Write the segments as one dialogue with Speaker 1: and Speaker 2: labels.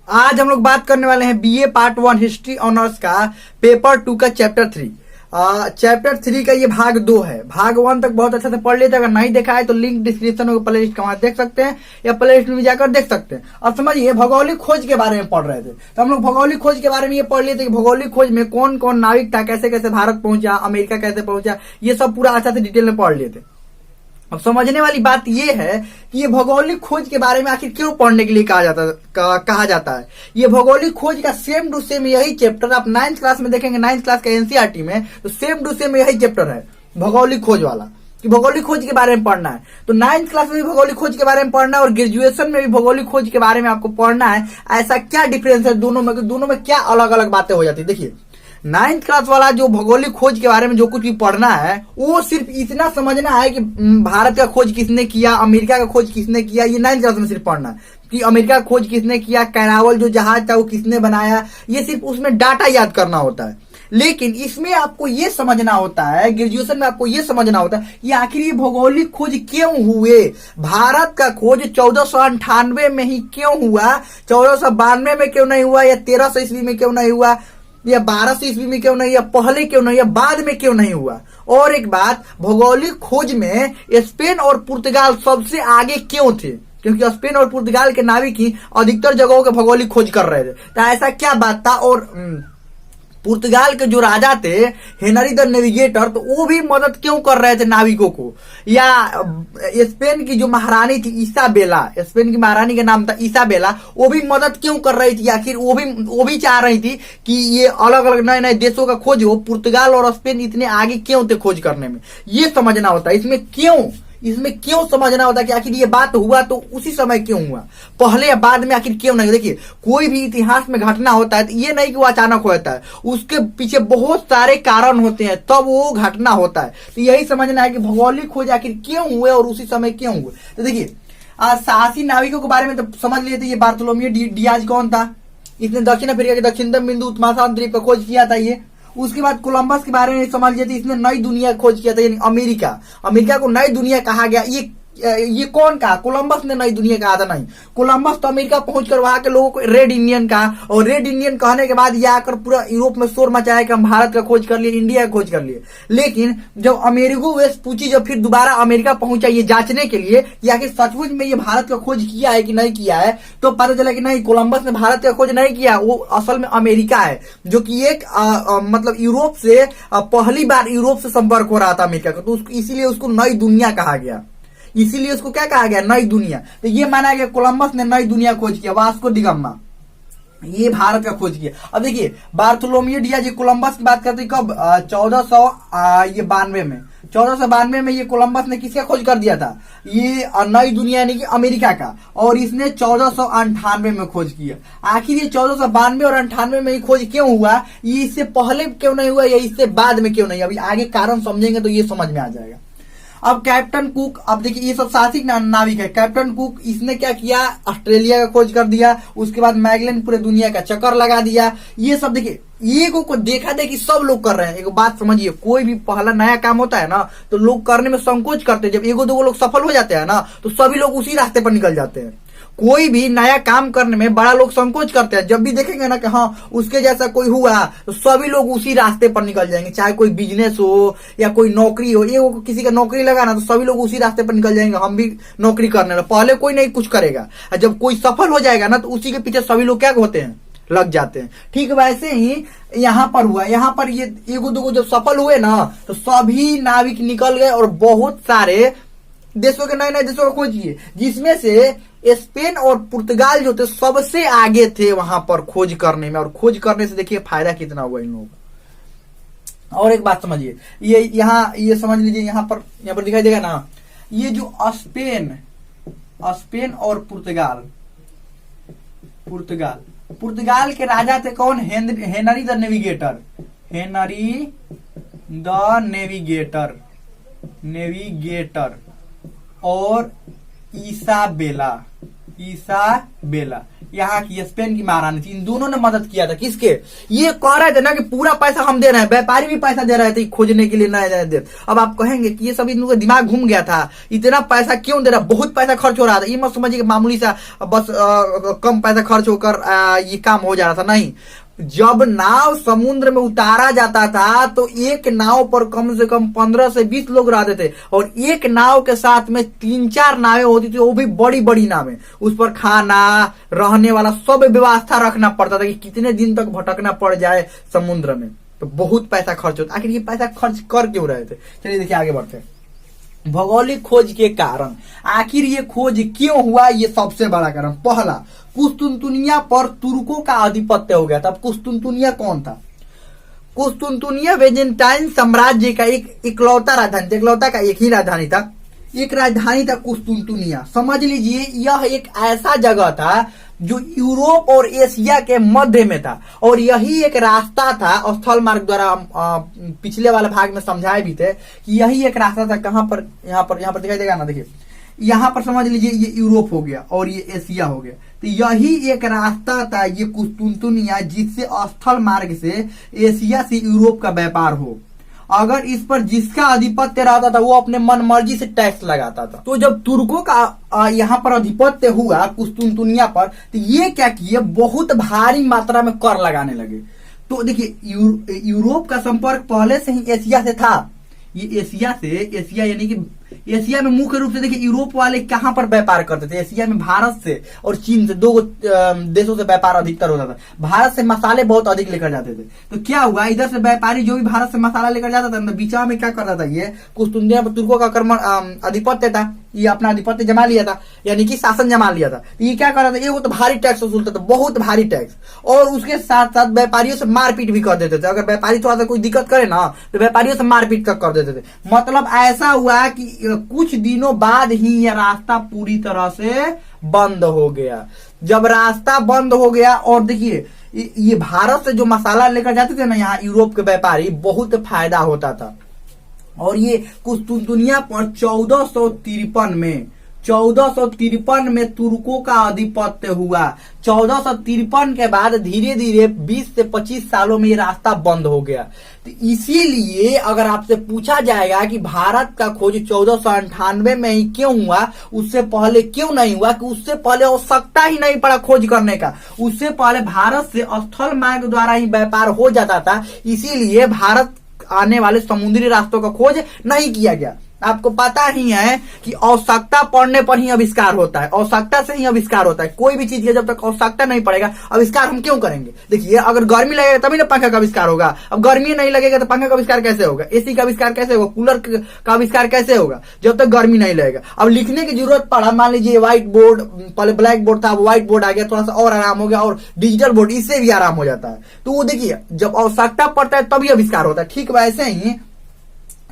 Speaker 1: आज हम लोग बात करने वाले हैं बीए पार्ट 1 हिस्ट्री ऑनर्स का पेपर 2 का चैप्टर 3। चैप्टर 3 का ये भाग 2 है। भाग 1 तक बहुत अच्छे से पढ़ लेते, अगर नहीं देखा है तो लिंक डिस्क्रिप्शन में प्ले लिस्ट का वहां देख सकते हैं या प्ले लिस्ट में जाकर देख सकते हैं। अब समझिए, भौगोलिक खोज के बारे में पढ़ रहे थे तो हम लोग भौगोलिक खोज के बारे में ये पढ़ लिए थे कि भौगोलिक खोज में कौन कौन नाविक था, कैसे कैसे भारत पहुंचा, अमेरिका कैसे पहुंचा, ये सब पूरा अच्छा से डिटेल में पढ़ लिए थे। अब समझने वाली बात यह है कि ये भौगोलिक खोज के बारे में आखिर क्यों पढ़ने के लिए कहा जाता है। ये भौगोलिक खोज का सेम टू सेम यही चैप्टर आप 9th क्लास में देखेंगे, 9th क्लास का एनसीईआरटी में, तो सेम टू सेम यही चैप्टर है भौगोलिक खोज वाला, कि भौगोलिक खोज के बारे में पढ़ना है। तो 9th क्लास में भी भौगोलिक खोज के बारे में पढ़ना है और ग्रेजुएशन में भी भौगोलिक खोज के बारे में आपको पढ़ना है। ऐसा क्या डिफरेंस है दोनों में क्या अलग अलग बातें हो जाती है। देखिए, 9th क्लास वाला जो भौगोलिक खोज के बारे में जो कुछ भी पढ़ना है वो सिर्फ इतना समझना है कि भारत का खोज किसने किया, अमेरिका का खोज किसने किया, ये 9th क्लास में सिर्फ पढ़ना है कि अमेरिका का खोज किसने किया, कैरावल जो जहाज था वो किसने बनाया, ये सिर्फ उसमें डाटा याद करना होता है। लेकिन इसमें आपको ये समझना होता है, ग्रेजुएशन में आपको ये समझना होता है कि आखिर ये भौगोलिक खोज क्यों हुए। भारत का खोज 1498 में ही क्यों हुआ, 1492 में क्यों नहीं हुआ, या 1300 ईस्वी में क्यों नहीं हुआ, या 1200 ईस्वी में क्यों नहीं, या पहले क्यों नहीं, या बाद में क्यों नहीं हुआ। और एक बात, भौगोलिक खोज में स्पेन और पुर्तगाल सबसे आगे क्यों थे, क्योंकि स्पेन और पुर्तगाल के नाविक ही अधिकतर जगहों के भौगोलिक खोज कर रहे थे। तो ऐसा क्या बात था। और पुर्तगाल के जो राजा थे हेनरी द नेविगेटर, तो वो भी मदद क्यों कर रहे थे नाविकों को। या स्पेन की जो महारानी थी इसाबेला, स्पेन की महारानी का नाम था इसाबेला, वो भी मदद क्यों कर रही थी। आखिर वो भी चाह रही थी कि ये अलग अलग नए नए देशों का खोज हो। पुर्तगाल और स्पेन इतने आगे क्यों थे खोज करने में, ये समझना होता है। इसमें क्यों समझना होता है कि आखिर ये बात हुआ तो उसी समय क्यों हुआ, पहले या बाद में आखिर क्यों नहीं। देखिए, कोई भी इतिहास में घटना होता है तो ये नहीं कि वो अचानक होता है, उसके पीछे बहुत सारे कारण होते हैं तब वो घटना होता है। तो यही समझना है कि भौगोलिक खोज आखिर क्यों हुए और उसी समय क्यों हुए। तो देखिए, साहसी नाविकों के बारे में तो समझ लिए थे। ये बार्थोलोमेव डियाज कौन था, इसने दक्षिण अफ्रीका के दक्षिणतम बिंदु महासागरीय द्वीप पर खोज किया था ये। उसके बाद कोलंबस के बारे में समझ लेते, इसने नई दुनिया खोज किया था, यानी अमेरिका को नई दुनिया कहा गया। ये कौन कहा, कोलंबस ने नई दुनिया कहा था, नहीं। कोलंबस तो अमेरिका पहुंचकर वहां के लोगों को रेड इंडियन कहा, और रेड इंडियन कहने के बाद ये आकर पूरा यूरोप में शोर मचाया कि हम भारत का खोज कर लिए, इंडिया का खोज कर लिए। लेकिन जब अमेरिगो वेस्पुची जब फिर दोबारा अमेरिका पहुंचा ये जांचने के लिए कि आखिर सचमुच में ये भारत का खोज किया है कि नहीं किया है, तो पता चला कि नहीं, कोलंबस ने भारत का खोज नहीं किया, वो असल में अमेरिका है, जो कि एक मतलब यूरोप से पहली बार यूरोप से संपर्क हो रहा था अमेरिका का, तो इसीलिए उसको नई दुनिया कहा गया। इसीलिए उसको क्या कहा गया, नई दुनिया। तो ये माना गया कोलंबस ने नई दुनिया खोज किया, वास्को डी गामा ये भारत का खोज किया। अब देखिए, बार्थोलोमेव डियाज जी कोलंबस की बात करते कब, 1492 में। 1492 में ये कोलंबस ने किसका खोज कर दिया था, ये नई दुनिया यानी कि अमेरिका का, और इसने 1498 में खोज किया। आखिर ये 1492 और 98 में ही खोज क्यों हुआ, ये इससे पहले क्यों नहीं हुआ या इससे बाद में क्यों नहीं, अभी आगे कारण समझेंगे तो ये समझ में आ जाएगा। अब कैप्टन कुक, अब देखिए ये सब साहसिक नाविक है। कैप्टन कुक इसने क्या किया, ऑस्ट्रेलिया का खोज कर दिया, उसके बाद मैगलन पूरे दुनिया का चक्कर लगा दिया। ये सब देखिए, ये को देखा देखी सब लोग कर रहे हैं। एक बात समझिए, कोई भी पहला नया काम होता है ना तो लोग करने में संकोच करते हैं, जब एगो दो लोग सफल हो जाते हैं ना तो सभी लोग उसी रास्ते पर निकल जाते हैं। कोई भी नया काम करने में बड़ा लोग संकोच करते हैं, जब भी देखेंगे ना कि हाँ उसके जैसा कोई हुआ तो सभी लोग उसी रास्ते पर निकल जाएंगे। चाहे कोई बिजनेस हो या कोई नौकरी हो, ये किसी का नौकरी लगा ना तो सभी लोग उसी रास्ते पर निकल जाएंगे, हम भी नौकरी करने लगे। पहले कोई नहीं कुछ करेगा, जब कोई सफल हो जाएगा ना तो उसी के पीछे सभी लोग क्या होते हैं, लग जाते हैं। ठीक वैसे ही यहाँ पर हुआ, यहाँ पर ये एगो दोगो जब सफल हुए ना तो सभी नाविक निकल गए और बहुत सारे देशों के नए नए देशों को खोज किए, जिसमें से स्पेन और पुर्तगाल जो थे सबसे आगे थे वहां पर खोज करने में। और खोज करने से देखिए फायदा कितना हुआ इन लोगों को। और एक बात समझिए, ये समझ लीजिए, यहाँ पर दिखाई देगा ना, ये जो स्पेन और पुर्तगाल के राजा थे कौन, हेनरी द नेविगेटर और इसाबेला इसाबेला, यहाँ की स्पेन की महारानी थी। इन दोनों ने मदद किया था। किसके? ये कह रहे थे ना कि पूरा पैसा हम दे रहे हैं, व्यापारी भी पैसा दे रहे थे खोजने के लिए नया दे। अब आप कहेंगे कि ये सब इनका दिमाग घूम गया था, इतना पैसा क्यों दे रहा? बहुत पैसा खर्च हो रहा था। ये मत समझिए कि मामूली सा बस कम पैसा खर्च होकर ये काम हो जा रहा था, नहीं। जब नाव समुद्र में उतारा जाता था तो एक नाव पर कम से कम 15 से 20 लोग रहते थे, और एक नाव के साथ में 3-4 नावें होती थी, वो भी बड़ी बड़ी नावें। उस पर खाना, रहने वाला सब व्यवस्था रखना पड़ता था कि कितने दिन तक भटकना पड़ जाए समुद्र में। तो बहुत पैसा खर्च होता। आखिर ये पैसा खर्च कर क्यों रहे थे? चलिए देखिए आगे बढ़ते हैं। भौगोलिक खोज के कारण, आखिर ये खोज क्यों हुआ? ये सबसे बड़ा कारण, पहला, कुस्तुनतुनिया पर तुर्कों का आधिपत्य हो गया था। अब कुस्तुनतुनिया कौन था? कुस्तुनतुनिया बेजेंटाइन साम्राज्य का एक इकलौता राजधानी, इकलौता का एक ही राजधानी था, एक राजधानी था कुस्तुनतुनिया। समझ लीजिए यह एक ऐसा जगह था जो यूरोप और एशिया के मध्य में था, और यही एक रास्ता था। स्थल मार्ग द्वारा पिछले वाले भाग में समझाए भी थे कि यही एक रास्ता था। कहां पर? यहाँ पर दिखाई देगा ना, देखिए यहाँ पर समझ लीजिए ये यूरोप हो गया और ये एशिया हो गया। तो यही एक रास्ता था ये कुस्तुनतुनिया, जिससे स्थल मार्ग से एशिया से यूरोप का व्यापार हो। अगर इस पर जिसका आधिपत्य रहता था वो अपने मन मर्जी से टैक्स लगाता था। तो जब तुर्कों का यहाँ पर आधिपत्य हुआ कुस्तुनतुनिया पर, तो ये क्या किए? बहुत भारी मात्रा में कर लगाने लगे। तो देखिए यूरोप का संपर्क पहले से ही एशिया से था। ये एशिया यानी कि एशिया में मुख्य रूप से देखिए यूरोप वाले कहां पर व्यापार करते थे? एशिया में भारत से और चीन से, दो देशों से व्यापार अधिकतर होता था। भारत से मसाले बहुत अधिक लेकर जाते थे। तो क्या हुआ, इधर से व्यापारी जो भी भारत से मसाला लेकर जाता था, बीचा में क्या करता था, ये कुस्तुनतुनिया पर तुर्कों का आक्रमण आधिपत्य था, ये अपना आधिपत्य जमा लिया था, यानी कि शासन जमा लिया था। तो ये क्या कर रहा था, ये वो तो भारी टैक्स वसूलता था, बहुत भारी टैक्स, और उसके साथ साथ व्यापारियों से मारपीट भी कर देते थे। अगर व्यापारी थोड़ा सा कोई दिक्कत करे ना तो व्यापारियों से मारपीट कर देते थे। मतलब ऐसा हुआ कि कुछ दिनों बाद ही यह रास्ता पूरी तरह से बंद हो गया। जब रास्ता बंद हो गया, और देखिए ये भारत से जो मसाला लेकर जाते थे ना यहाँ यूरोप के व्यापारी, बहुत फायदा होता था। और ये कुस्तुनतुनिया पर 1453 में तुर्कों का आधिपत्य हुआ। 1453 के बाद धीरे धीरे 20 से 25 सालों में ये रास्ता बंद हो गया। तो इसीलिए अगर आपसे पूछा जाएगा कि भारत का खोज 1498 में ही क्यों हुआ, उससे पहले क्यों नहीं हुआ, कि उससे पहले आवश्यकता ही नहीं पड़ा खोज करने का। उससे पहले भारत से स्थल मार्ग द्वारा ही व्यापार हो जाता था, इसीलिए भारत आने वाले समुद्री रास्तों का खोज नहीं किया गया। आपको पता ही है कि आवश्यकता पड़ने पर ही आविष्कार होता है, आवश्यकता से ही आविष्कार होता है। कोई भी चीज की जब तक आवश्यकता नहीं पड़ेगा, आविष्कार हम क्यों करेंगे? देखिए अगर गर्मी लगेगा तभी ना पंखा का आविष्कार होगा। अब गर्मी नहीं लगेगा तो पंखा का आविष्कार कैसे होगा? एसी का आविष्कार कैसे होगा? कूलर का आविष्कार कैसे होगा? जब तक गर्मी नहीं लगेगा। अब लिखने की जरूरत पड़ा, मान लीजिए व्हाइट बोर्ड, पहले ब्लैक बोर्ड था, व्हाइट बोर्ड आ गया, थोड़ा सा और आराम हो गया, और डिजिटल बोर्ड, इससे भी आराम हो जाता है। तो वो देखिए जब आवश्यकता पड़ता है तभी आविष्कार होता है। ठीक वैसे ही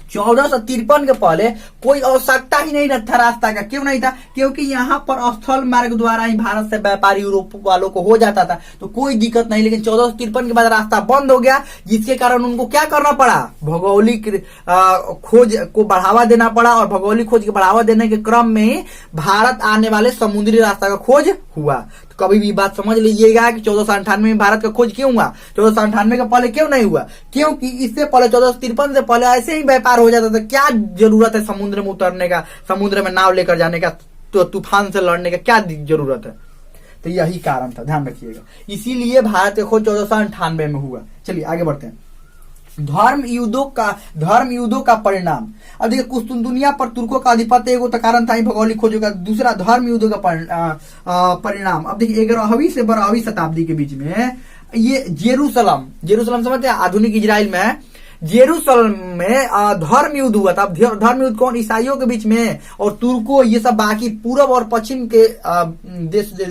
Speaker 1: 1453 के पहले कोई आवश्यकता ही नहीं था रास्ता का। क्यों नहीं था? क्योंकि यहाँ पर स्थल मार्ग द्वारा ही भारत से व्यापारी यूरोप वालों को हो जाता था, तो कोई दिक्कत नहीं। लेकिन 1453 के बाद रास्ता बंद हो गया, जिसके कारण उनको क्या करना पड़ा? भौगोलिक खोज को बढ़ावा देना पड़ा, और भौगोलिक खोज को बढ़ावा देने के क्रम में भारत आने वाले समुद्री रास्ता का खोज हुआ। कभी भी बात समझ लीजिएगा कि 1498 में भारत का खोज क्यों हुआ, 1498 के पहले क्यों नहीं हुआ? क्योंकि इससे पहले 1453 से पहले ऐसे ही व्यापार हो जाता था। क्या जरूरत है समुद्र में उतरने का, समुद्र में नाव लेकर जाने का, तो तूफान से लड़ने का क्या जरूरत है? तो यही कारण था, ध्यान रखिएगा। इसीलिए भारत का खोज 1498 में हुआ। चलिए आगे बढ़ते हैं। धर्म युद्धों का परिणाम। अब देखिए कुस्तुनतुनिया पर तुर्कों का आधिपत्य एगो तो कारण था ही भौगोलिक खोजों का, दूसरा धर्म युद्धों का परिणाम। अब देखिए 11वीं से 12वीं शताब्दी के बीच में ये जेरूसलम समझते हैं, आधुनिक इजराइल में जेरूसलम में धर्म युद्ध हुआ था। अब धर्म युद्ध कौन? ईसाइयों के बीच में और तुर्कों, ये सब बाकी पूर्व और पश्चिम के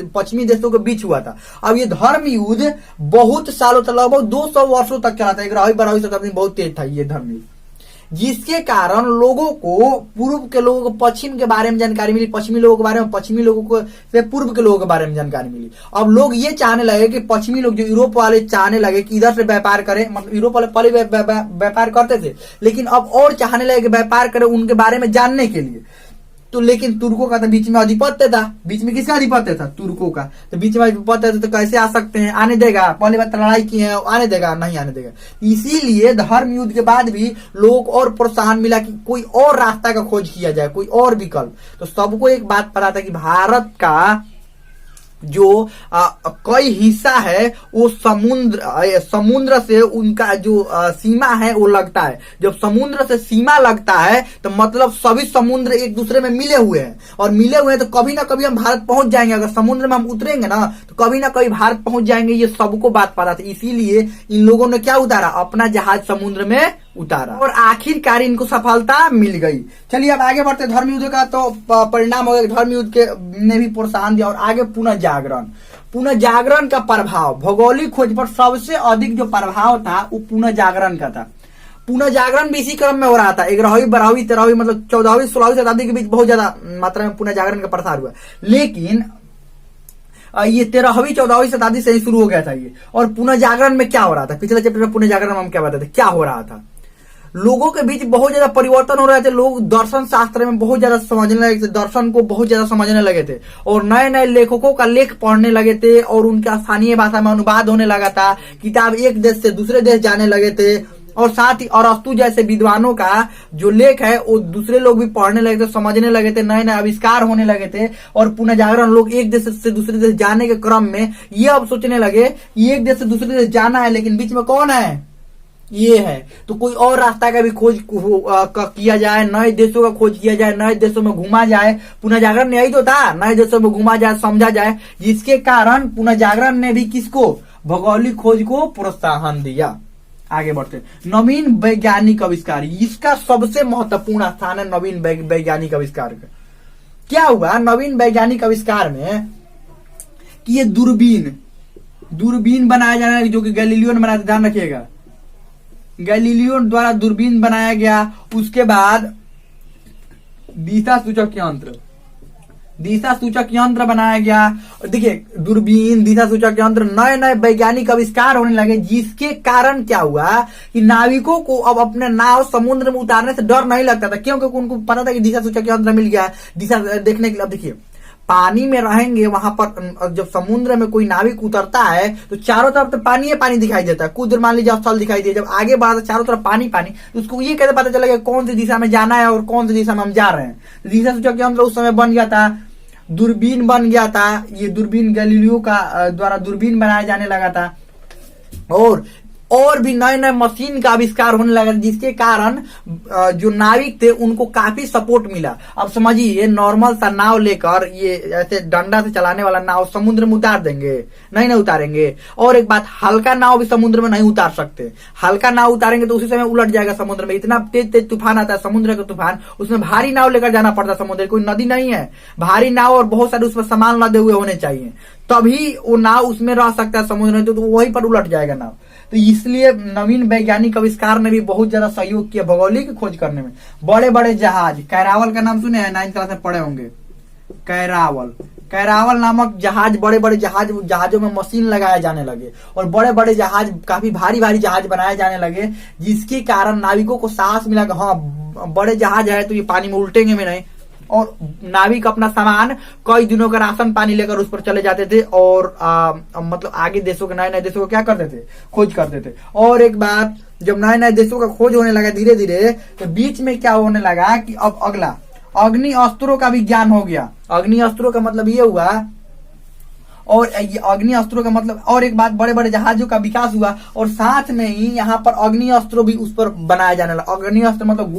Speaker 1: पश्चिमी देशों के बीच हुआ था। अब ये धर्म युद्ध बहुत सालों तक, लगभग 200 वर्षों तक चला था। 11वीं 12वीं शताब्दी में बहुत तेज था ये धर्म युद्ध, जिसके कारण लोगों को, पूर्व के लोगों को पश्चिम के बारे में जानकारी मिली, पश्चिमी लोगों के बारे में, पश्चिमी लोगों को से पूर्व के लोगों के बारे में जानकारी मिली। अब लोग ये चाहने लगे कि पश्चिमी लोग, जो यूरोप वाले, चाहने लगे कि इधर से व्यापार करें। मतलब यूरोप वाले पहले व्यापार करते थे, लेकिन अब और चाहने लगे कि व्यापार करें उनके बारे में जानने के लिए। तो लेकिन तुर्कों का तो बीच में आधिपत्य था। बीच में किसका आधिपत्य था? तुर्कों का। तो बीच में आधिपत्य था तो कैसे आ सकते हैं? आने देगा? पहली बात लड़ाई की है, आने देगा? नहीं आने देगा। इसीलिए धर्म युद्ध के बाद भी लोगों को और प्रोत्साहन मिला कि कोई और रास्ता का खोज किया जाए, कोई और विकल्प। तो सबको एक बात पता था कि भारत का जो कई हिस्सा है वो समुद्र से उनका जो सीमा है वो लगता है। जब समुद्र से सीमा लगता है तो मतलब सभी समुद्र एक दूसरे में मिले हुए हैं, और मिले हुए हैं तो कभी ना कभी हम भारत पहुंच जाएंगे। अगर समुद्र में हम उतरेंगे ना तो कभी ना कभी भारत पहुंच जाएंगे। ये सबको बात पता था। इसीलिए इन लोगों ने क्या उतारा? अपना जहाज समुद्र में उतारा, और आखिरकार इनको सफलता मिल गई। चलिए अब आगे बढ़ते। धर्म युद्ध का तो परिणाम हो गया, धर्म युद्ध के ने भी प्रोत्साहन दिया। और आगे पुनः जागरण का प्रभाव, भौगोलिक खोज पर सबसे अधिक जो प्रभाव था वो पुनः जागरण का था। पुनः जागरण भी इसी क्रम में हो रहा था। 11वीं 12वीं 13वीं मतलब 14वीं 16वीं शताब्दी के बीच बहुत ज्यादा मात्रा में पुनः जागरण का प्रसार हुआ। लेकिन ये 13वीं 14वीं शताब्दी से ही शुरू हो गया था ये। और पुनः जागरण में क्या हो रहा था? पिछले चैप्टर में पुनः जागरण में हम क्या बताते, क्या हो रहा था? लोगों के बीच बहुत ज्यादा परिवर्तन हो रहे थे। लोग दर्शन शास्त्र में बहुत ज्यादा समझने लगे थे, दर्शन को बहुत ज्यादा समझने लगे थे, और नए नए लेखकों का लेख पढ़ने लगे थे, और उनका स्थानीय भाषा में अनुवाद होने लगा था। किताब एक देश से दूसरे देश जाने लगे थे, और साथ ही अरस्तु जैसे विद्वानों का जो लेख है वो दूसरे लोग भी पढ़ने लगे थे, समझने लगे थे, नए नए आविष्कार होने लगे थे। और पुनः जागरण, लोग एक देश से दूसरे देश जाने के क्रम में ये अब सोचने लगे कि एक देश से दूसरे देश जाना है, लेकिन बीच में कौन है? ये है। तो कोई और रास्ता का भी खोज किया जाए, नए देशों का खोज किया जाए, नए देशों में घूमा जाए। पुनः जागरण ने यही तो था, नए देशों में घूमा जाए, समझा जाए, जिसके कारण पुनः जागरण ने भी किसको? भौगोलिक खोज को प्रोत्साहन दिया। आगे बढ़ते। नवीन वैज्ञानिक आविष्कार, इसका सबसे महत्वपूर्ण स्थान है नवीन वैज्ञानिक आविष्कार का। क्या हुआ नवीन वैज्ञानिक आविष्कार में कि ये दूरबीन बनाया जाना, जो कि गैलीलियो ने बनाया था, ध्यान रखिएगा, गैलीलियो द्वारा दूरबीन बनाया गया। उसके बाद दिशा सूचक यंत्र बनाया गया। देखिए, दूरबीन, दिशा सूचक यंत्र, नए नए वैज्ञानिक आविष्कार होने लगे, जिसके कारण क्या हुआ कि नाविकों को अब अपने नाव समुद्र में उतारने से डर नहीं लगता था, क्योंकि उनको पता था कि दिशा सूचक यंत्र मिल गया, दिशा देखने के लिए। अब देखिए, पानी में रहेंगे वहां पर, जब समुद्र में कोई नाविक उतरता है तो चारों तरफ तो पानी पानी दिखाई देता है। कुछ देर मान लीजिए स्थल दिखाई दिया, जब आगे बढ़ा चारों तरफ पानी पानी, तो उसको ये कैसे पता चलेगा कौन सी दिशा में जाना है और कौन सी दिशा में हम जा रहे हैं? दिशा सूचक यंत्र उस समय बन गया था, दूरबीन बन गया था। ये दूरबीन गैलीलियो का द्वारा दूरबीन बनाया जाने लगा था, और भी नए नए मशीन का आविष्कार होने लगा, जिसके कारण जो नाविक थे उनको काफी सपोर्ट मिला। अब समझिए, नॉर्मल सा नाव लेकर, ये ऐसे डंडा से चलाने वाला नाव समुद्र में उतार देंगे? नहीं उतारेंगे। और एक बात, हल्का नाव भी समुद्र में नहीं उतार सकते। हल्का नाव उतारेंगे तो उसी समय उलट जाएगा समुद्र में। इतना तेज तेज तूफान आता है समुद्र का तूफान, उसमें भारी नाव लेकर जाना पड़ता है समुद्र। कोई नदी नहीं है, भारी नाव और बहुत सारे उसमें सामान लदे हुए होने चाहिए, तभी वो नाव उसमें रह सकता है समुद्र में, तो वहीं पर उलट जाएगा नाव। तो इसलिए नवीन वैज्ञानिक आविष्कार ने भी बहुत ज्यादा सहयोग किया भौगोलिक खोज करने में। बड़े बड़े जहाज, कैरावल का नाम सुने हैं, 9th क्लास में पढ़े होंगे। कैरावल नामक जहाज, बड़े बड़े जहाजों में मशीन लगाए जाने लगे, और बड़े बड़े जहाज, काफी भारी भारी जहाज बनाए जाने लगे, जिसके कारण नाविकों को साहस मिला कि हाँ, बड़े जहाज है तो ये पानी में उल्टेंगे में नहीं। और नाविक अपना सामान, कई दिनों का राशन पानी लेकर उस पर चले जाते थे, और मतलब आगे देशों के, नए नए देशों को क्या करते थे? खोज करते थे। और एक बात, जब नए नए देशों का खोज होने लगा धीरे धीरे, तो बीच में क्या होने लगा कि अब अगला अग्नि अस्त्रों का भी ज्ञान हो गया। अग्नि अस्त्रों का मतलब ये हुआ, और ये अग्नि अस्त्रों का मतलब, और एक बात, बड़े बड़े जहाजों का विकास हुआ, और साथ में ही यहाँ पर अग्नि अस्त्रों भी उस पर बनाया जाने लगा। अग्नि अस्त्र मतलब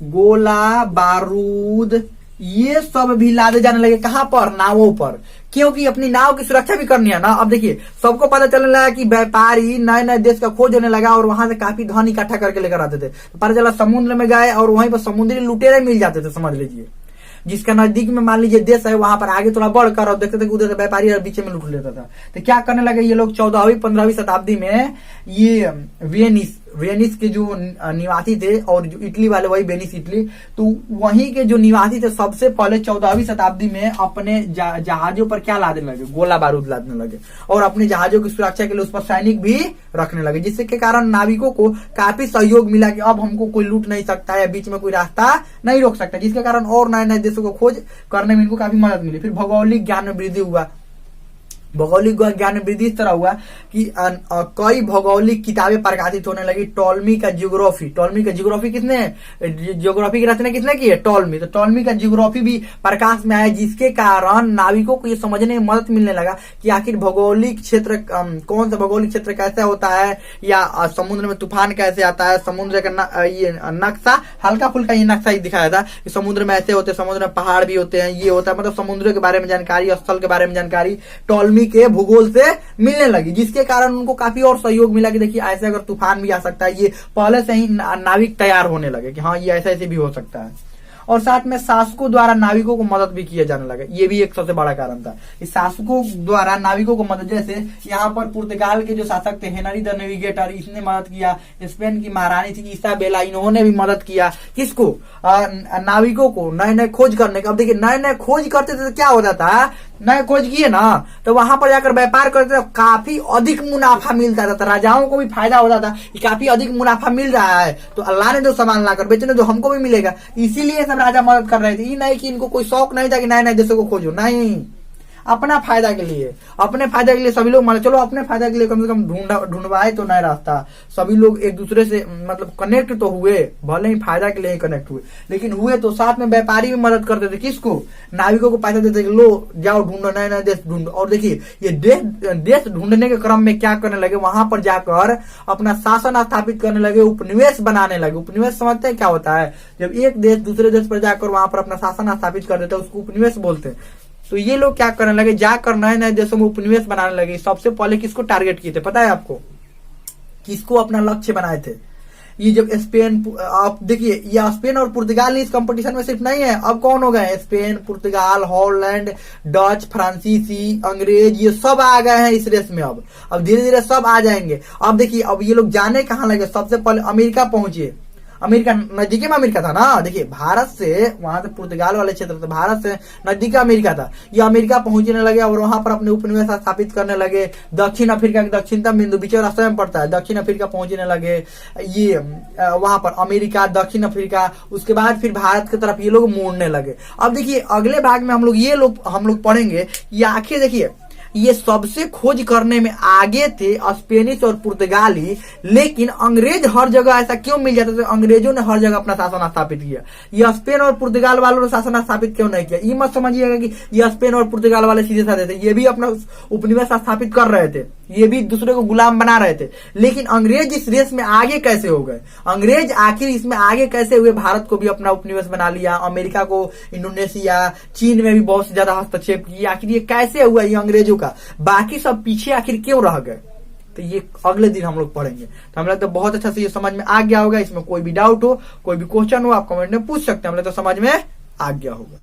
Speaker 1: गोला बारूद ये सब भी लादे जाने लगे। कहां पर? नावों पर, क्योंकि अपनी नाव की सुरक्षा भी करनी है ना। अब देखिए, सबको पता चलने लगा कि व्यापारी नए नए देश का खोज होने लगा, और वहां से काफी धन इकट्ठा करके लेकर आते थे। तो पता चला समुद्र में गए, और वहीं पर समुद्री लुटेरे मिल जाते थे, समझ लीजिए। जिसका नजदीक में मान लीजिए देश है, वहां पर आगे थोड़ा बढ़कर, और देखते थे कि उधर व्यापारी बीच में लूट लेता था। तो क्या करने लगे ये लोग? 14वीं 15वीं शताब्दी में ये वेनिस के जो निवासी थे और जो इटली वाले वही वेनिस इटली, तो वहीं के जो निवासी थे सबसे पहले 14वीं शताब्दी में अपने जहाजों पर क्या लादने लगे, गोला बारूद लादने लगे और अपने जहाजों की सुरक्षा के लिए उस पर सैनिक भी रखने लगे, जिसके कारण नाविकों को काफी सहयोग मिला कि अब हमको कोई लूट नहीं सकता है, बीच में कोई रास्ता नहीं रोक सकता, जिसके कारण और नए नए देशों को खोज करने में इनको काफी मदद मिली। फिर भौगोलिक ज्ञान में वृद्धि हुआ। भौगोलिक ज्ञान में वृद्धि इस तरह हुआ कि कई भौगोलिक किताबें प्रकाशित होने लगी। टॉलमी का जियोग्राफी किसने, जियोग्राफी की रचना किसने की है, टॉलमी। तो टॉलमी का जियोग्राफी भी प्रकाश में आया, जिसके कारण नाविकों को ये समझने में मदद मिलने लगा कि आखिर भौगोलिक क्षेत्र कौन सा भौगोलिक क्षेत्र कैसे होता है, या समुद्र में तूफान कैसे आता है, समुद्र का ये नक्शा हल्का फुल्का ये नक्शा ही दिखाया था कि समुद्र में ऐसे होते हैं, समुद्र में पहाड़ भी होते हैं, ये होता है, मतलब समुद्र के बारे में जानकारी, स्थल के बारे में जानकारी टॉलमी के भूगोल से मिलने लगी, जिसके कारण उनको काफी और सहयोग मिला कि देखिए ऐसे अगर तूफान भी आ सकता है, ये पहले से ही नाविक तैयार होने लगे कि हाँ ये ऐसे ऐसे भी हो सकता है। और साथ में शासकों द्वारा नाविकों को मदद भी किया जाने लगा, ये भी एक सबसे बड़ा कारण था। इस शासकों द्वारा नाविकों को मदद, जैसे यहाँ पर पुर्तगाल के जो शासक थे हेनरी द नेविगेटर, इसने मदद किया। स्पेन की महारानी थी इसाबेला, इन्होंने भी मदद किया किसको, नाविकों को नए नए खोज करने का। अब देखिए नए नए खोज करते थे तो क्या होता था, नए खोज किए ना तो वहां पर जाकर व्यापार करते थे, काफी अधिक मुनाफा मिलता था, तो राजाओं को भी फायदा होता था कि काफी अधिक मुनाफा मिल रहा है तो अल्लाह ने जो सामान लाकर बेचने तो हमको भी मिलेगा, इसीलिए सब राजा मदद कर रहे थे। ये नहीं कि इनको कोई शौक नहीं था कि नए नए देशों को खोजो, नहीं, अपना फायदा के लिए सभी लोग मान चलो अपने फायदा के लिए कम से कम ढूंढवाए तो नया रास्ता। सभी लोग एक दूसरे से मतलब कनेक्ट तो हुए, भले ही फायदा के लिए ही कनेक्ट हुए, लेकिन हुए तो साथ में व्यापारी भी मदद करते थे, किसको, नाविकों को पैसा देते, लो जाओ ढूंढो, नए नए देश ढूंढो। और देखिए ये देश ढूंढने के क्रम में क्या करने लगे, वहां पर जाकर अपना शासन स्थापित करने लगे, उपनिवेश बनाने लगे। उपनिवेश समझते हैं क्या होता है, जब एक देश दूसरे देश पर जाकर वहां पर अपना शासन स्थापित कर देते हैं उसको उपनिवेश बोलते हैं। तो ये लोग क्या करने लगे, जाकर नए नए देशों में उपनिवेश बनाने लगे। सबसे पहले किसको टारगेट किए थे पता है आपको, किसको अपना लक्ष्य बनाए थे, ये जब स्पेन, आप देखिए ये स्पेन और पुर्तगाल इस कंपटीशन में सिर्फ नहीं है, अब कौन हो गए, स्पेन, पुर्तगाल, हॉलैंड, डच, फ्रांसीसी, अंग्रेज, ये सब आ गए हैं इस रेस में। अब धीरे धीरे सब आ जाएंगे। अब देखिए अब ये लोग जाने कहाँ लगे, सबसे पहले अमेरिका पहुंचे। अमेरिका नजदीकी में अमेरिका था ना, देखिए भारत से वहां से पुर्तगाल वाले क्षेत्र थे, भारत से नजदीक अमेरिका था। ये अमेरिका पहुंचने लगे और वहां पर अपने उपनिवेश स्थापित करने लगे। दक्षिण अफ्रीका के दक्षिणतम बिंदु बीच रास्ते में पड़ता है, दक्षिण अफ्रीका पहुंचने लगे, ये वहां पर अमेरिका, दक्षिण अफ्रीका, उसके बाद फिर भारत की तरफ ये लोग मोड़ने लगे। अब देखिए अगले भाग में हम लोग पढ़ेंगे ये आखिर देखिए ये सबसे खोज करने में आगे थे स्पेनिश और पुर्तगाली, लेकिन अंग्रेज हर जगह ऐसा क्यों मिल जाता था, अंग्रेजों ने हर जगह अपना शासन स्थापित किया। ये स्पेन और पुर्तगाल वालों ने शासन स्थापित क्यों नहीं किया, ये मत समझिएगा कि ये स्पेन और पुर्तगाल वाले सीधे साधे थे, ये भी अपना उपनिवेश स्थापित कर रहे थे, ये भी दूसरे को गुलाम बना रहे थे। लेकिन अंग्रेज इस रेस में आगे कैसे हो गए, अंग्रेज आखिर इसमें आगे कैसे हुए, भारत को भी अपना उपनिवेश बना लिया, अमेरिका को, इंडोनेशिया, चीन में भी बहुत ज्यादा हस्तक्षेप किया, आखिर ये कैसे हुआ, ये अंग्रेजों का, बाकी सब पीछे आखिर क्यों रह गए, तो ये अगले दिन हम लोग पढ़ेंगे। तो हम लोग तो बहुत अच्छा से ये समझ में आ गया होगा। इसमें कोई भी डाउट हो, कोई भी क्वेश्चन हो, आप कमेंट में पूछ सकते हैं, हम लोग तो समझ में आ गया होगा।